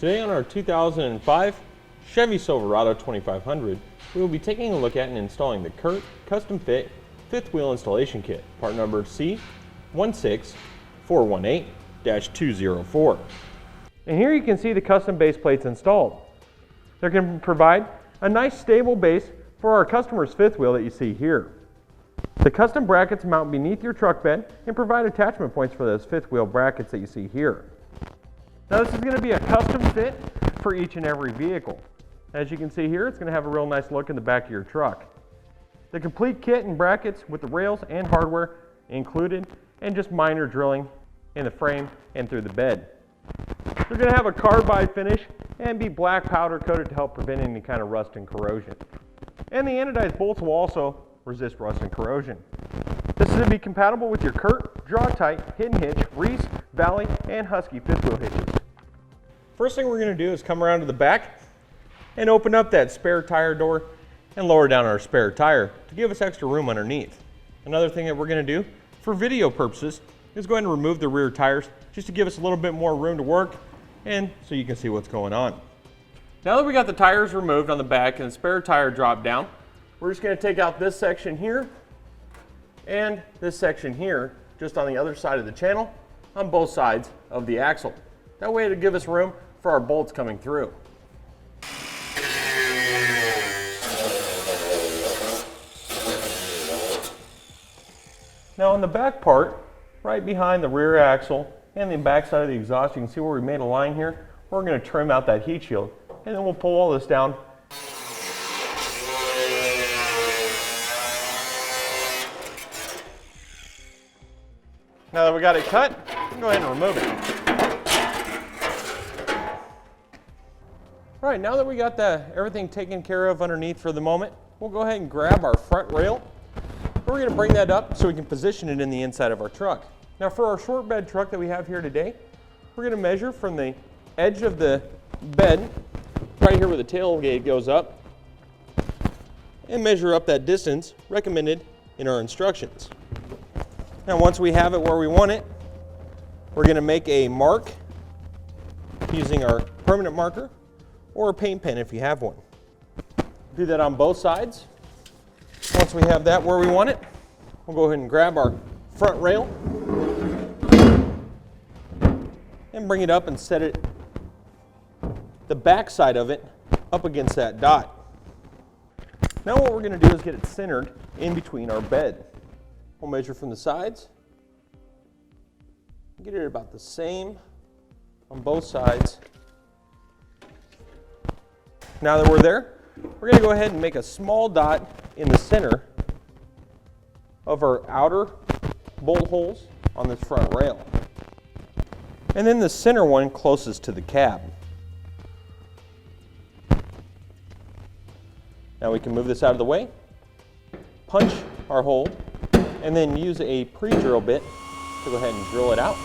Today on our 2005 Chevy Silverado 2500, we will be taking a look at and installing the Curt Custom Fit fifth wheel installation kit, part number C16418-204. And here you can see the custom base plates installed. They can provide a nice stable base for our customer's fifth wheel that you see here. The custom brackets mount beneath your truck bed and provide attachment points for those fifth wheel brackets that you see here. Now this is going to be a custom fit for each and every vehicle. As you can see here, it's going to have a real nice look in the back of your truck. The complete kit and brackets with the rails and hardware included, and just minor drilling in the frame and through the bed. They're going to have a carbide finish and be black powder coated to help prevent any kind of rust and corrosion. And the anodized bolts will also resist rust and corrosion. This is going to be compatible with your Curt, Draw-Tite, Hidden Hitch, Reese, Valley, and Husky fifth wheel hitches. First thing we're going to do is come around to the back and open up that spare tire door and lower down our spare tire to give us extra room underneath. Another thing that we're going to do for video purposes is go ahead and remove the rear tires just to give us a little bit more room to work and so you can see what's going on. Now that we got the tires removed on the back and the spare tire dropped down, we're just going to take out this section here and this section here just on the other side of the channel on both sides of the axle. That way it'll give us room for our bolts coming through. Now on the back part, right behind the rear axle and the back side of the exhaust, you can see where we made a line here. We're going to trim out that heat shield and then we'll pull all this down. Now that we got it cut, go ahead and remove it. All right, now that we got everything taken care of underneath for the moment, we'll go ahead and grab our front rail. We're going to bring that up so we can position it in the inside of our truck. Now for our short bed truck that we have here today, we're going to measure from the edge of the bed, right here where the tailgate goes up, and measure up that distance recommended in our instructions. Now once we have it where we want it, we're going to make a mark using our permanent marker or a paint pen if you have one. Do that on both sides. Once we have that where we want it, we'll go ahead and grab our front rail and bring it up and set it, the back side of it, up against that dot. Now what we're going to do is get it centered in between our bed. We'll measure from the sides, get it about the same on both sides. Now that we're there, we're going to go ahead and make a small dot in the center of our outer bolt holes on this front rail. And then the center one closest to the cab. Now we can move this out of the way, punch our hole, and then use a pre-drill bit to go ahead and drill it out.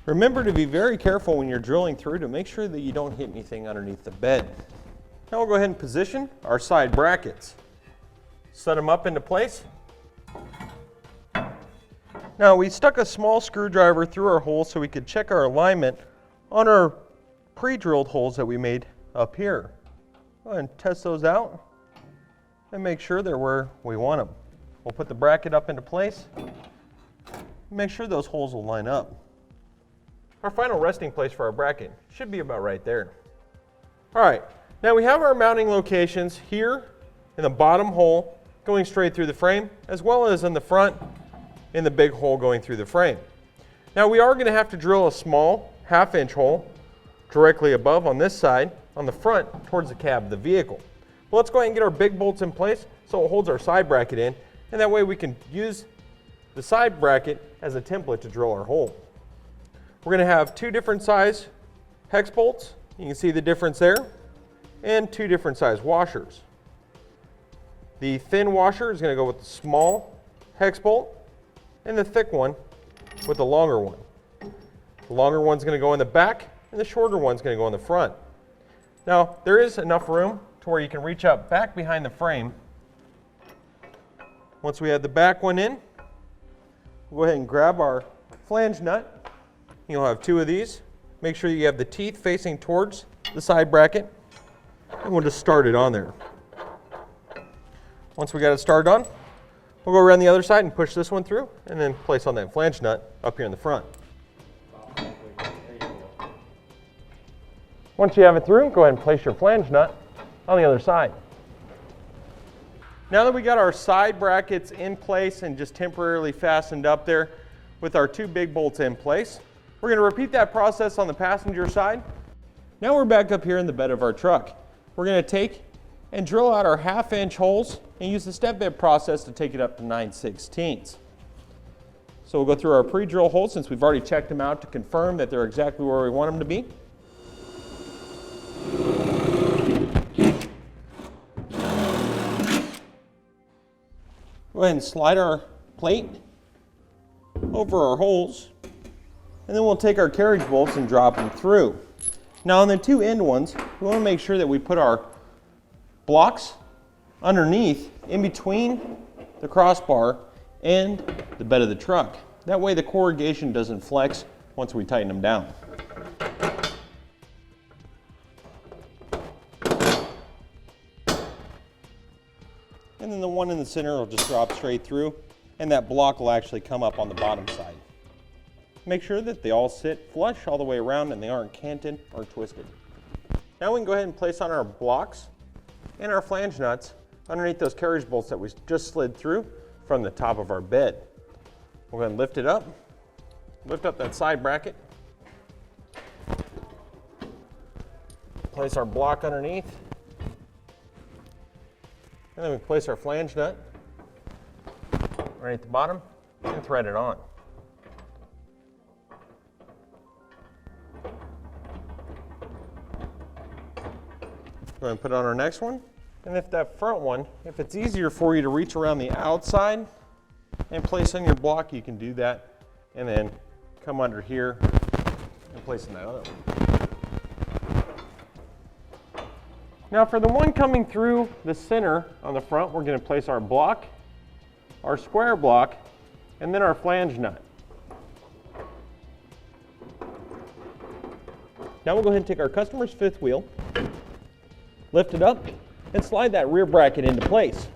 Remember to be very careful when you're drilling through to make sure that you don't hit anything underneath the bed. Now we'll go ahead and position our side brackets. Set them up into place. Now we stuck a small screwdriver through our hole so we could check our alignment on our pre-drilled holes that we made up here. Go ahead and test those out and make sure they're where we want them. We'll put the bracket up into place. Make sure those holes will line up. Our final resting place for our bracket should be about right there. All right, now we have our mounting locations here in the bottom hole going straight through the frame, as well as in the front in the big hole going through the frame. Now we are going to have to drill a small 1/2-inch hole directly above on this side on the front towards the cab of the vehicle. Well, let's go ahead and get our big bolts in place so it holds our side bracket in, and that way we can use the side bracket as a template to drill our hole. We're going to have 2 different size hex bolts. You can see the difference there, and 2 different size washers. The thin washer is going to go with the small hex bolt, and the thick one with the longer one. The longer one's going to go in the back, and the shorter one's going to go in the front. Now, there is enough room to where you can reach up back behind the frame. Once we have the back one in, we'll go ahead and grab our flange nut. You'll have 2 of these. Make sure you have the teeth facing towards the side bracket, and we'll just start it on there. Once we got it started on, we'll go around the other side and push this one through, and then place on that flange nut up here in the front. Once you have it through, go ahead and place your flange nut on the other side. Now that we got our side brackets in place and just temporarily fastened up there with our 2 big bolts in place, we're going to repeat that process on the passenger side. Now we're back up here in the bed of our truck. We're going to take and drill out our 1/2-inch holes and use the step bit process to take it up to 9/16. So we'll go through our pre-drill holes since we've already checked them out to confirm that they're exactly where we want them to be. Go ahead and slide our plate over our holes, and then we'll take our carriage bolts and drop them through. Now on the 2 end ones, we want to make sure that we put our blocks underneath, in between the crossbar and the bed of the truck. That way the corrugation doesn't flex once we tighten them down. And then the one in the center will just drop straight through, and that block will actually come up on the bottom side. Make sure that they all sit flush all the way around and they aren't canted or twisted. Now we can go ahead and place on our blocks and our flange nuts underneath those carriage bolts that we just slid through from the top of our bed. We'll go ahead and lift it up, lift up that side bracket, place our block underneath, and then we place our flange nut right at the bottom and thread it on. Go ahead and put it on our next one. And if that front one, if it's easier for you to reach around the outside and place on your block, you can do that. And then come under here and place in that other one. Now for the one coming through the center on the front, we're going to place our block, our square block, and then our flange nut. Now we'll go ahead and take our customer's 5th wheel, lift it up, and slide that rear bracket into place.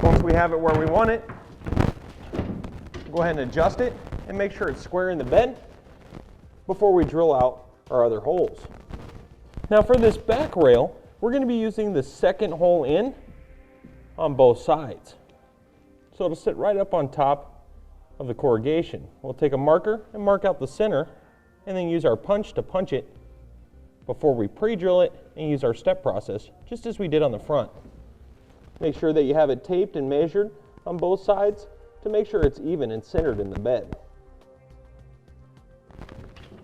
Once we have it where we want it, go ahead and adjust it and make sure it's square in the bed before we drill out our other holes. Now for this back rail, we're going to be using the 2nd hole in on both sides. So it'll sit right up on top of the corrugation. We'll take a marker and mark out the center, and then use our punch to punch it before we pre-drill it and use our step process, just as we did on the front. Make sure that you have it taped and measured on both sides to make sure it's even and centered in the bed.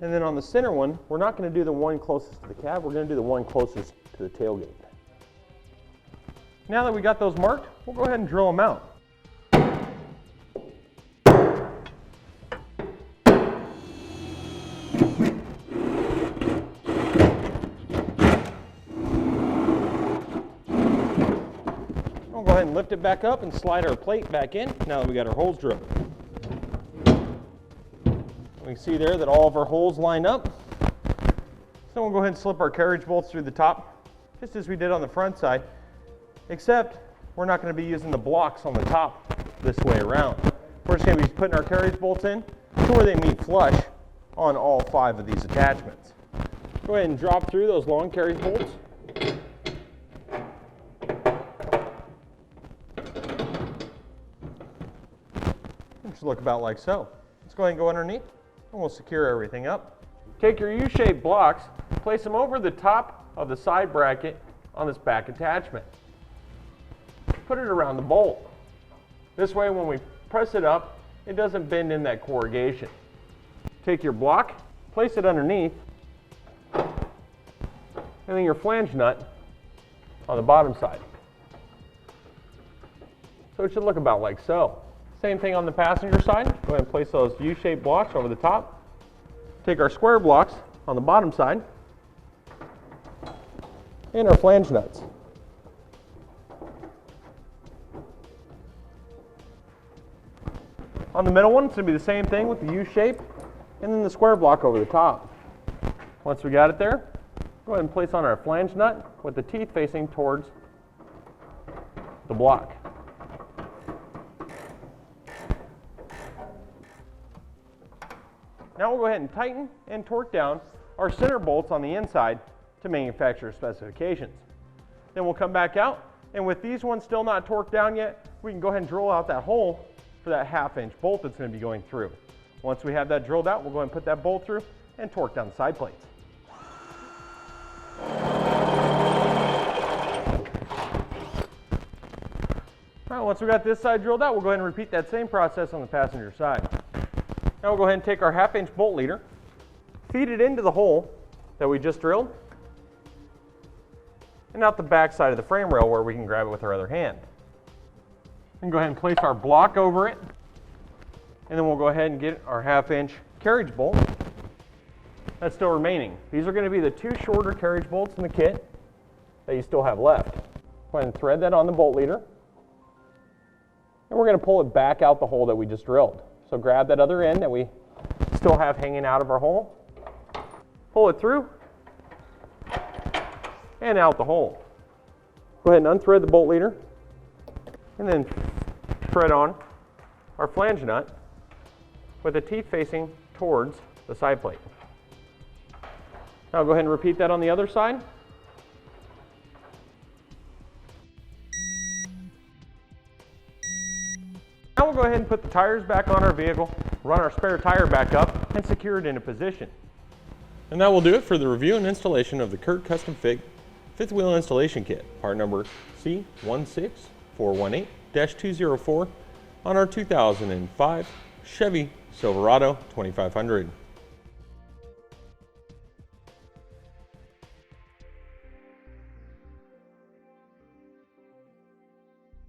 And then on the center one, we're not going to do the one closest to the cab, we're going to do the one closest to the tailgate. Now that we got those marked, we'll go ahead and drill them out. We'll go ahead and lift it back up and slide our plate back in now that we got our holes drilled. We can see there that all of our holes line up. So we'll go ahead and slip our carriage bolts through the top, just as we did on the front side, except we're not going to be using the blocks on the top this way around. We're just going to be putting our carriage bolts in to where they meet flush on all 5 of these attachments. Go ahead and drop through those long carriage bolts. It should look about like so. Let's go ahead and go underneath, and we'll secure everything up. Take your U-shaped blocks, place them over the top of the side bracket on this back attachment. Put it around the bolt. This way when we press it up, it doesn't bend in that corrugation. Take your block, place it underneath, and then your flange nut on the bottom side. So it should look about like so. Same thing on the passenger side. Go ahead and place those U-shaped blocks over the top. Take our square blocks on the bottom side and our flange nuts. On the middle one, it's going to be the same thing with the U shape and then the square block over the top. Once we got it there, go ahead and place on our flange nut with the teeth facing towards the block. Now we'll go ahead and tighten and torque down our center bolts on the inside to manufacturer specifications. Then we'll come back out, and with these ones still not torqued down yet, we can go ahead and drill out that hole for that 1/2-inch bolt that's going to be going through. Once we have that drilled out, we'll go ahead and put that bolt through and torque down the side plates. All right, once we got this side drilled out, we'll go ahead and repeat that same process on the passenger side. Now we'll go ahead and take our 1/2-inch bolt leader, feed it into the hole that we just drilled, and out the back side of the frame rail where we can grab it with our other hand. And go ahead and place our block over it, and then we'll go ahead and get our 1/2-inch carriage bolt that's still remaining. These are going to be the 2 shorter carriage bolts in the kit that you still have left. Go ahead and thread that on the bolt leader, and we're going to pull it back out the hole that we just drilled. So grab that other end that we still have hanging out of our hole, pull it through, and out the hole. Go ahead and unthread the bolt leader, and then thread on our flange nut with the teeth facing towards the side plate. Now go ahead and repeat that on the other side. Now we'll go ahead and put the tires back on our vehicle, run our spare tire back up, and secure it into position. And that will do it for the review and installation of the Curt Custom Fit 5th wheel installation kit, part number C16418-204 on our 2005 Chevy Silverado 2500.